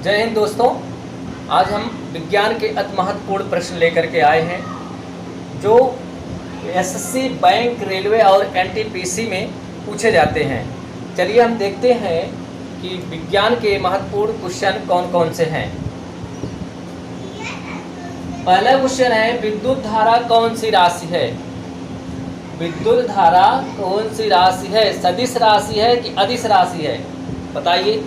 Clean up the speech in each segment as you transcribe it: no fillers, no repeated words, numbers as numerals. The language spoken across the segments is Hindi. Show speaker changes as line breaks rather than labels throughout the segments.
जय हिंद दोस्तों। आज हम विज्ञान के अति महत्वपूर्ण प्रश्न लेकर के आए हैं जो एसएससी, बैंक, रेलवे और एनटीपीसी में पूछे जाते हैं। चलिए हम देखते हैं कि विज्ञान के महत्वपूर्ण क्वेश्चन कौन कौन से हैं। पहला क्वेश्चन है, विद्युत धारा कौन सी राशि है? विद्युत धारा कौन सी राशि है? सदिश राशि है कि अदिश राशि है? बताइए।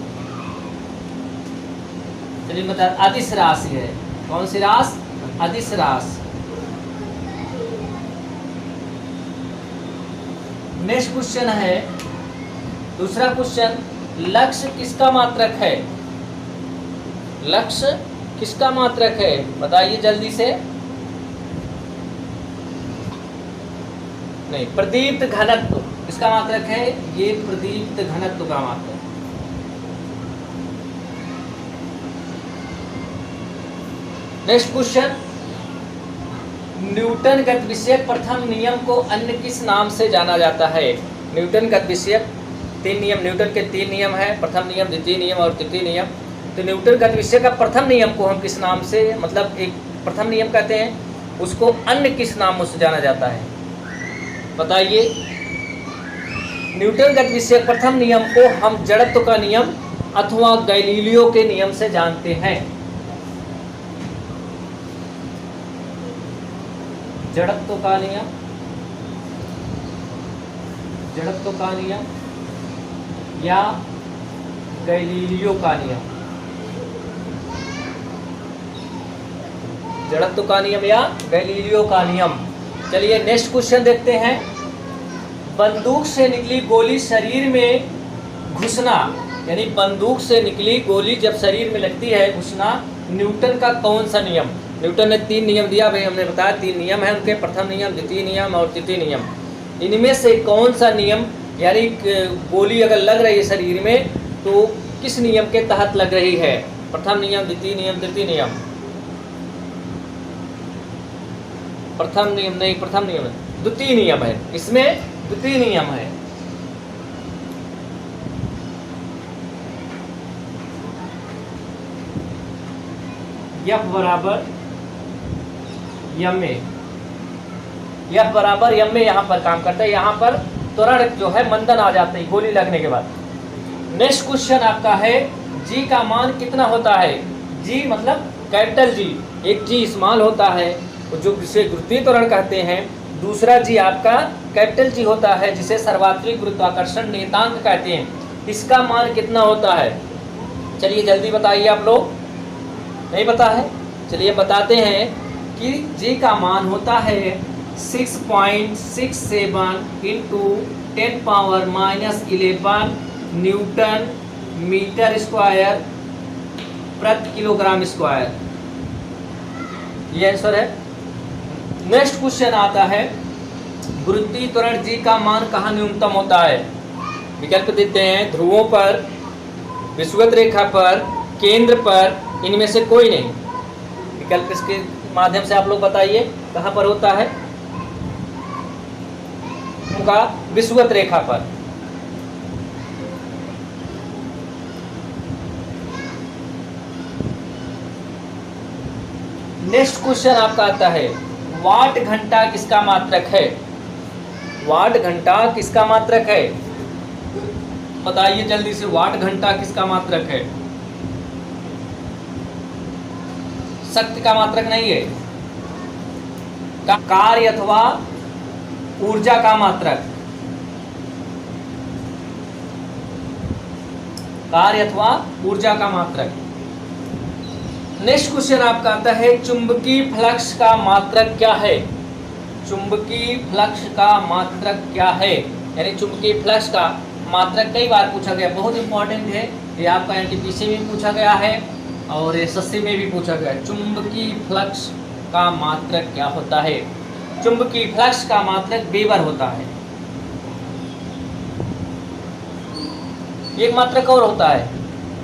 चलिए बता, अदिश राशि है। कौन सी राशि? अदिश राशि। नेक्स्ट क्वेश्चन है, दूसरा क्वेश्चन, लक्ष्य किसका मात्रक है? लक्ष्य किसका मात्रक है? बताइए जल्दी से। नहीं, प्रदीप्त घनत्व किसका मात्रक है? ये प्रदीप्त घनत्व का मात्रक। नेक्स्ट क्वेश्चन, न्यूटन गतिविषयक प्रथम नियम को अन्य किस नाम से जाना जाता है? न्यूटन गतिविषयक तीन नियम, न्यूटन के तीन नियम है, प्रथम नियम, द्वितीय नियम और तृतीय नियम। तो न्यूटन गतिविषयक का प्रथम नियम को हम किस नाम से, मतलब एक प्रथम नियम कहते हैं, उसको अन्य किस नाम से जाना जाता है? बताइए। न्यूटन गतिविषयक प्रथम नियम को हम जड़त्व का नियम अथवा गैलीलियो के नियम से जानते हैं। जड़त्व का नियम, जड़त्व का नियम या गैलीलियो का नियम। जड़त्व का नियम या गैलीलियो का नियम। चलिए नेक्स्ट क्वेश्चन देखते हैं, बंदूक से निकली गोली शरीर में घुसना, यानी बंदूक से निकली गोली जब शरीर में लगती है घुसना, न्यूटन का कौन सा नियम? न्यूटन ने तीन नियम दिया भाई, हमने बताया तीन नियम है उनके, प्रथम नियम, द्वितीय नियम और तृतीय नियम। इनमें से कौन सा नियम, यानी गोली अगर लग रही है शरीर में तो किस नियम के तहत लग रही है? प्रथम नियम, द्वितीय नियम, तृतीय नियम? प्रथम नियम नहीं, प्रथम नियम है, द्वितीय नियम है, इसमें द्वितीय नियम है। F बराबर यम में, F बराबर यम में यहाँ पर काम करता है। यहाँ पर त्वरण जो है मंदन आ जाता है गोली लगने के बाद। नेक्स्ट क्वेश्चन आपका है, G का मान कितना होता है? G मतलब कैपिटल G, एक G स्मॉल होता है जो जिसे गुरुत्वीय त्वरण कहते हैं, दूसरा G आपका कैपिटल G होता है जिसे सर्वात्रिक गुरुत्वाकर्षण नियतांक कहते हैं। इसका मान कितना होता है? चलिए जल्दी बताइए आप लोग, नहीं पता है? चलिए बताते हैं कि G का मान होता है 6.67 इंटू 10⁻⁻11 न्यूटन मीटर स्क्वायर प्रति किलोग्राम स्क्वायर। ये आंसर है। नेक्स्ट क्वेश्चन आता है, गुरुत्वीय त्वरण G का मान कहाँ न्यूनतम होता है? विकल्प देते हैं, ध्रुवों पर, विषुवत रेखा पर, केंद्र पर, इनमें से कोई नहीं। विकल्प इसके माध्यम से आप लोग बताइए कहाँ पर होता है? उनका विषुवत रेखा पर। नेक्स्ट क्वेश्चन आपका आता है, वाट घंटा किसका मात्रक है? वाट घंटा किसका मात्रक है? बताइए जल्दी से, वाट घंटा किसका मात्रक है? शक्ति का मात्रक नहीं है, कार्य अथवा ऊर्जा का मात्रक, कार्य अथवा ऊर्जा का मात्रक। नेक्स्ट क्वेश्चन आपका आता है, चुंबकीय फ्लक्स का मात्रक क्या है? चुंबकीय फ्लक्स का मात्रक क्या है? यानी चुंबकीय फ्लक्स का मात्रक कई बार पूछा गया, बहुत इंपॉर्टेंट है ये, आपका एनटीपीसी में पूछा गया है और एसएससी में भी पूछा गया है। चुंबकीय फ्लक्स का मात्रक क्या होता है? चुंबकीय फ्लक्स का मात्रक वेबर होता है। एक मात्रक और होता है,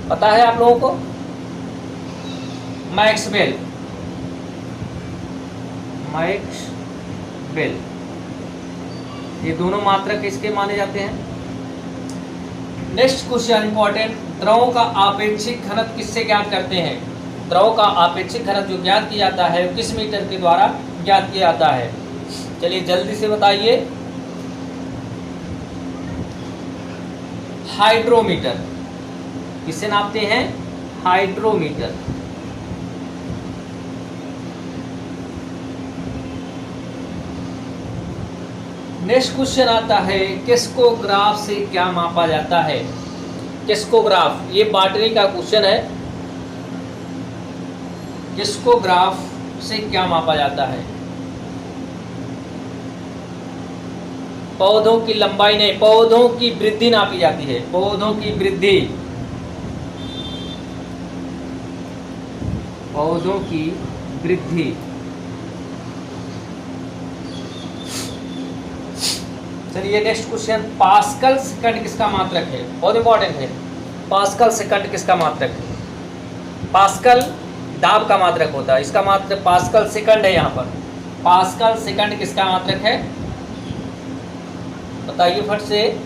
पता है आप लोगों को? मैक्सवेल, मैक्सवेल, ये दोनों मात्रक इसके माने जाते हैं। नेक्स्ट क्वेश्चन इंपॉर्टेंट, द्रवों का आपेक्षिक घनत्व किससे ज्ञात करते हैं? द्रव का आपेक्षिक घनत्व जो ज्ञात किया जाता है किस मीटर के द्वारा ज्ञात किया जाता है? चलिए जल्दी से बताइए। हाइड्रोमीटर। किससे नापते हैं? हाइड्रोमीटर। नेक्स्ट क्वेश्चन आता है, किस्कोग्राफ से क्या मापा जाता है? किस्कोग्राफ, ये बॉटनी का क्वेश्चन है। किस्कोग्राफ से क्या मापा जाता है? पौधों की लंबाई नहीं, पौधों की वृद्धि नापी जाती है। पौधों की वृद्धि, पौधों की वृद्धि। चलिए नेक्स्ट क्वेश्चन, पास्कल सेकंड किसका मात्रक है? बहुत इंपॉर्टेंट है। पास्कल सेकंड किसका मात्रक है? पास्कल दाब का मात्रक होता है, इसका मात्रक पास्कल सेकंड है। यहाँ पर पास्कल सेकंड किसका मात्रक है? बताइए फट से।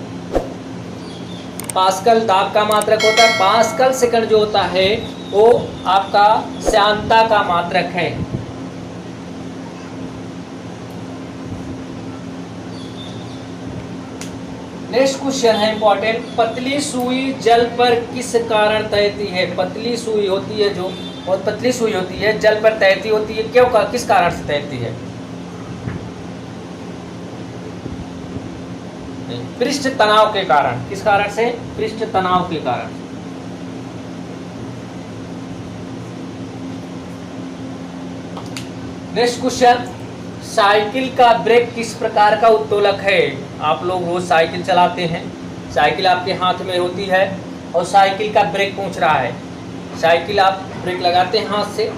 पास्कल दाब का मात्रक होता है। पास्कल सेकंड जो होता है वो आपका श्यानता का मात्रक है। नेक्स्ट क्वेश्चन है इंपॉर्टेंट, पतली सुई जल पर किस कारण तैरती है? पतली सुई होती है जो, और पतली सुई होती है जल पर तैरती होती है, क्यों का किस कारण से तैरती है? पृष्ठ तनाव के कारण। किस कारण से? पृष्ठ तनाव के कारण। नेक्स्ट क्वेश्चन, साइकिल का ब्रेक किस प्रकार का उत्तोलक है? आप लोग रोज साइकिल चलाते हैं, साइकिल आपके हाथ में होती है और साइकिल का ब्रेक पूछ रहा है। साइकिल आप ब्रेक लगाते हैं हाथ से।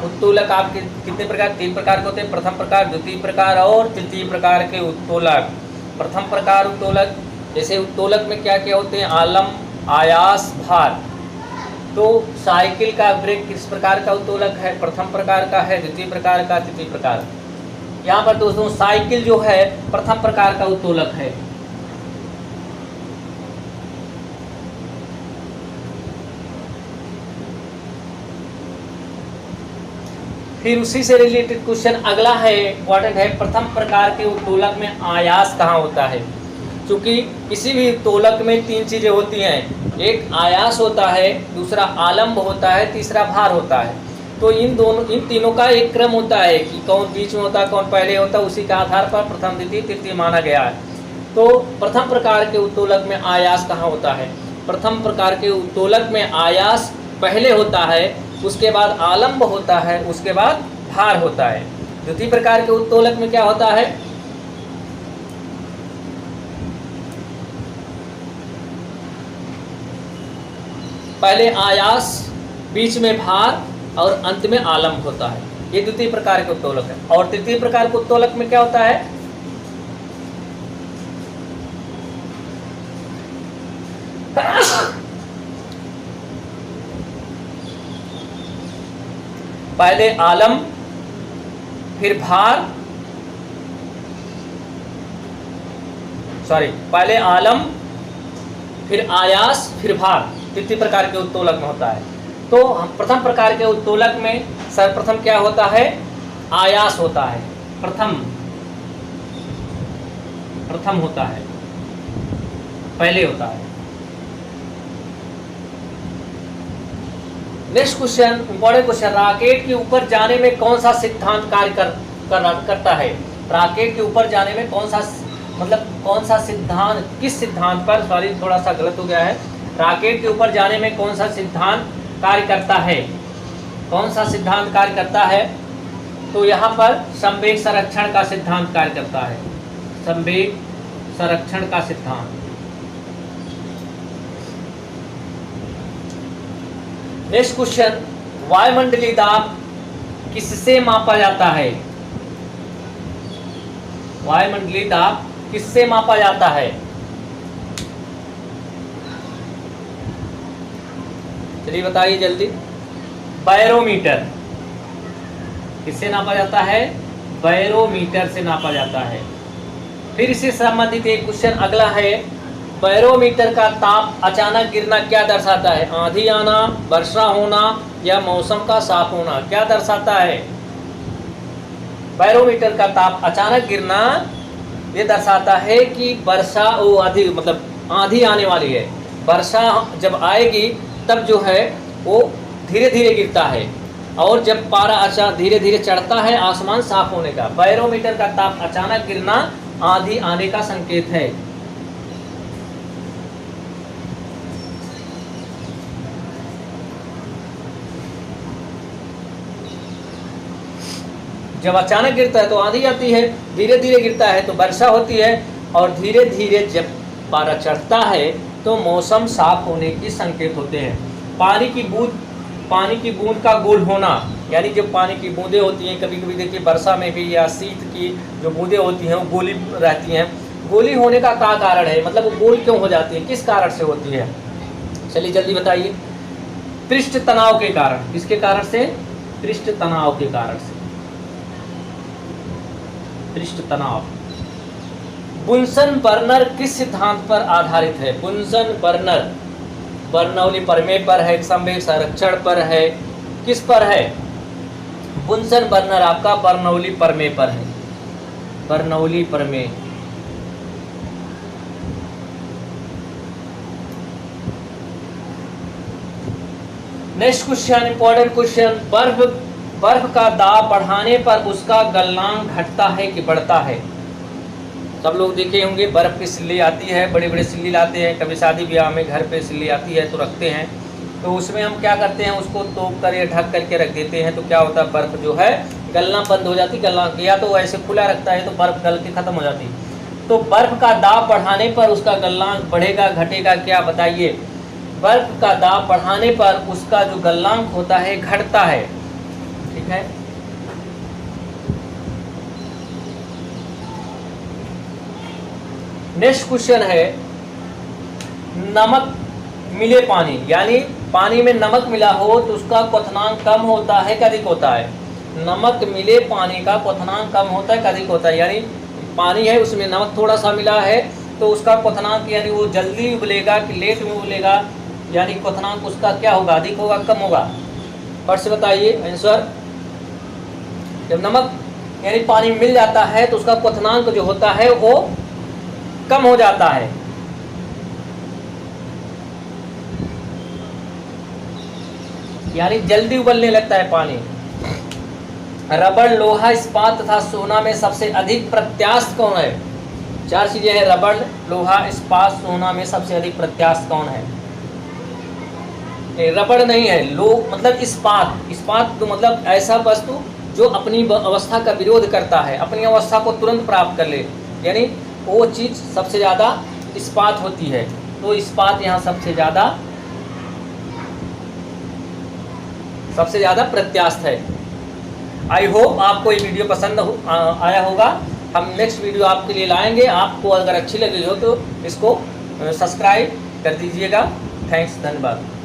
उत्तोलक आपके कितने प्रकार? 3 प्रकार के होते हैं, प्रथम प्रकार, द्वितीय प्रकार और तृतीय प्रकार के उत्तोलक। प्रथम प्रकार उत्तोलक, जैसे उत्तोलक में क्या क्या होते हैं? आलम, आयास, भार। तो साइकिल का ब्रेक किस प्रकार का उत्तोलक है? प्रथम प्रकार का है, द्वितीय प्रकार का, तृतीय प्रकार। यहाँ पर दोस्तों साइकिल जो है प्रथम प्रकार का उत्तोलक है। फिर उसी से रिलेटेड क्वेश्चन अगला है, इंपॉर्टेंट है, प्रथम प्रकार के उत्तोलक में आयास कहाँ होता है? क्योंकि किसी भी उत्तोलक में 3 चीजें होती हैं, एक आयास होता है, दूसरा आलम्ब होता है, तीसरा भार होता है। तो इन तीनों का एक क्रम होता है कि कौन बीच में होता है, कौन पहले होता है, उसी के आधार पर प्रथम, द्वितीय, तृतीय माना गया है। तो प्रथम प्रकार के उत्तोलक में आयास कहाँ होता है? प्रथम प्रकार के उत्तोलक में आयास पहले होता है, उसके बाद आलम्ब होता है, उसके बाद भार होता है। द्वितीय प्रकार के उत्तोलक में क्या होता है? पहले आयास, बीच में भार और अंत में आलम्ब होता है। ये द्वितीय प्रकार के उत्तोलक है। और तृतीय प्रकार के उत्तोलक में क्या होता है? पहले आलम्ब, फिर भार, पहले आलम्ब, फिर आयास, फिर भार, तृतीय प्रकार के उत्तोलक में होता है। तो हम प्रथम प्रकार के उत्तोलक में सर्वप्रथम क्या होता है? आयास होता है। प्रथम होता है, पहले होता है। Next question, important question, rocket के ऊपर जाने में कौन सा सिद्धांत कार्य करता है? रॉकेट के ऊपर जाने में कौन सा सिद्धांत, किस सिद्धांत पर, सॉरी थोड़ा सा गलत हो गया है, रॉकेट के ऊपर जाने में कौन सा सिद्धांत कार्य करता है? कौन सा सिद्धांत कार्य करता है? तो यहाँ पर संवेग संरक्षण का सिद्धांत कार्य करता है। संवेग संरक्षण का सिद्धांत। नेक्स्ट क्वेश्चन, वायुमंडलीय दाब किससे मापा जाता है? वायुमंडलीय दाब किससे मापा जाता है? चलिए बताइए जल्दी। बैरोमीटर। किससे नापा जाता है? बैरोमीटर से नापा जाता है। फिर इससे संबंधित एक क्वेश्चन अगला है, बैरोमीटर का ताप अचानक गिरना क्या दर्शाता है? आंधी आना, वर्षा होना या मौसम का साफ होना, क्या दर्शाता है? बैरोमीटर का ताप अचानक गिरना ये दर्शाता है कि वर्षा वो अधिक मतलब आंधी आने वाली है। वर्षा जब आएगी तब जो है वो धीरे धीरे गिरता है, और जब पारा अचानक धीरे धीरे चढ़ता है आसमान साफ होने का। बैरोमीटर का ताप अचानक गिरना आंधी आने का संकेत है। जब अचानक गिरता है तो आंधी आती है, धीरे धीरे गिरता है तो वर्षा होती है, और धीरे धीरे जब पारा चढ़ता है तो मौसम साफ होने की संकेत होते हैं। पानी की बूंद का गोल होना, यानी जो पानी की बूंदें होती हैं, कभी कभी देखिए वर्षा में भी या शीत की जो बूंदें होती हैं वो गोली रहती हैं। गोली होने का क्या कारण है, मतलब वो गोल क्यों हो जाती है, किस कारण से होती है? चलिए जल्दी बताइए। पृष्ठ तनाव के कारण। किसके कारण से? पृष्ठ तनाव के कारण से। पृष्ठ तनाव। बुनसन बर्नर किस सिद्धांत पर आधारित है? बुनसन बर्नर बर्नौली प्रमेय पर है, संवेग संरक्षण पर है, किस पर है? बुनसन बर्नर आपका बर्नौली प्रमेय पर है। बर्नौली प्रमेय। Next question, important question. बर्फ का दाब बढ़ाने पर उसका गलनांक घटता है कि बढ़ता है? सब लोग देखे होंगे बर्फ़ की सिल्ली आती है, बड़े बड़े सिल्ली लाते हैं, कभी शादी ब्याह में घर पे सिल्ली आती है तो रखते हैं, तो उसमें हम क्या करते हैं, उसको तोप कर या ढक करके रख देते हैं, तो क्या होता है बर्फ़ जो है गलना बंद हो जाती, गलना, या तो ऐसे खुला रखता है तो बर्फ़ गल के ख़त्म हो जाती है। तो बर्फ़ का दाब बढ़ाने पर उसका गलनांक बढ़ेगा घटेगा, क्या बताइए? बर्फ़ का दाब बढ़ाने पर उसका जो गलनांक होता है घटता है। ठीक है, नेक्स्ट क्वेश्चन है, नमक मिले पानी, यानी पानी में नमक मिला हो तो उसका क्वथनांक कम होता है कि अधिक होता है? नमक मिले पानी का क्वथनांक कम होता है कि अधिक होता है? यानी पानी है उसमें नमक थोड़ा सा मिला है तो उसका क्वथनांक यानी वो जल्दी उबलेगा कि लेट में उबलेगा, यानी क्वथनांक उसका क्या होगा, अधिक होगा कम होगा? फट से बताइए आंसर। जब नमक यानी पानी मिल जाता है तो उसका क्वथनांक जो होता है वो कम हो जाता है। यानी जल्दी उबलने लगता है पानी। रबड़, लोहा, इस्पात तथा सोना में सबसे अधिक प्रत्यास्थ कौन है? चार चीजें हैं, रबड़, लोहा, इस्पात, सोना में सबसे अधिक प्रत्यास्थ कौन है? रबड़ नहीं है, मतलब इस्पात। इस्पात तो मतलब ऐसा वस्तु जो अपनी अवस्था का विरोध करता है, अपनी अवस्था को तुरंत प्राप्त कर ले, यानी वो चीज़ सबसे ज़्यादा इस्पात होती है, तो इस्पात यहाँ सबसे ज़्यादा प्रत्यास्थ है। आई होप आपको ये वीडियो पसंद आया होगा। हम नेक्स्ट वीडियो आपके लिए लाएंगे, आपको अगर अच्छी लगी हो तो इसको सब्सक्राइब कर दीजिएगा। थैंक्स, धन्यवाद।